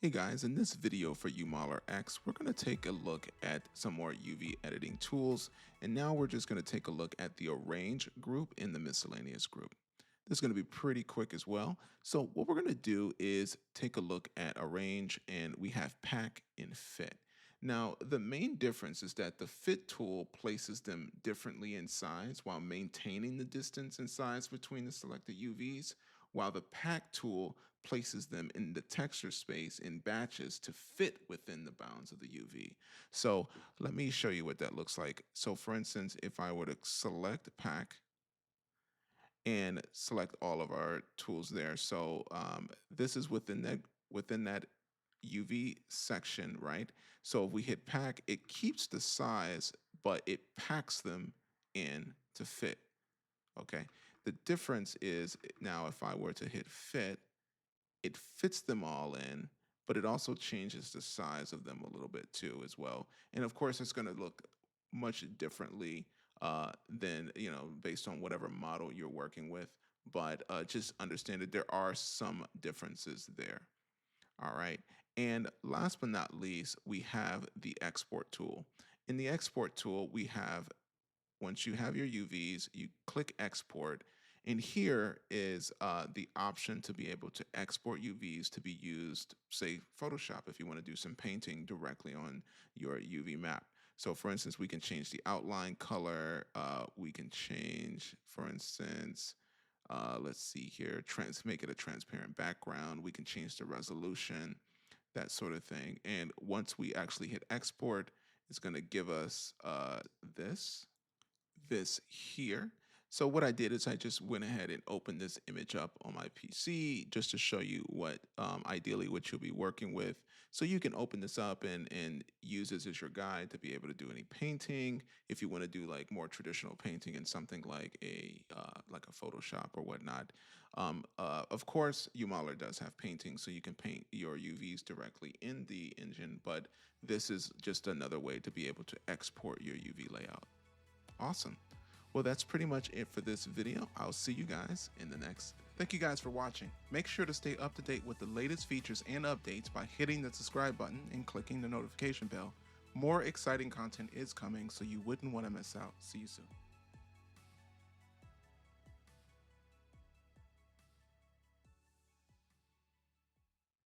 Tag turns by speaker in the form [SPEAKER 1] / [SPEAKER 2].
[SPEAKER 1] Hey guys, in this video for UModeler X, we're going to take a look at some more UV editing tools, and now we're just going to take a look at the Arrange group in the Miscellaneous group. This is going to be pretty quick as well. So what we're going to do is take a look at Arrange, and we have Pack and Fit. Now, the main difference is that the Fit tool places them differently in size while maintaining the distance and size between the selected UVs, while the Pack tool places them in the texture space in batches to fit within the bounds of the UV. So let me show you what that looks like. So for instance, if I were to select Pack and select all of our tools there. So this is within that UV section, right? So if we hit Pack, it keeps the size, but it packs them in to fit. Okay. The difference is now if I were to hit Fit, it fits them all in, but it also changes the size of them a little bit too as well. And of course, it's going to look much differently than, based on whatever model you're working with. But just understand that there are some differences there. All right. And last but not least, we have the export tool. In the export tool, we have once you have your UVs, you click export. And here is the option to be able to export UVs to be used, say, Photoshop, if you want to do some painting directly on your UV map. So for instance, we can change the outline color. We can change, for instance, let's see here, make it a transparent background. We can change the resolution, that sort of thing. And once we actually hit export, it's going to give us this here. So what I did is I just went ahead and opened this image up on my PC just to show you what ideally what you'll be working with. So you can open this up and use this as your guide to be able to do any painting. If you want to do like more traditional painting in something like a Photoshop or whatnot. Of course, UModeler does have painting, so you can paint your UVs directly in the engine, but this is just another way to be able to export your UV layout. Awesome. Well, that's pretty much it for this video. I'll see you guys in the next. Thank you guys for watching. Make sure to stay up to date with the latest features and updates by hitting the subscribe button and clicking the notification bell. More exciting content is coming, so you wouldn't want to miss out. See you soon.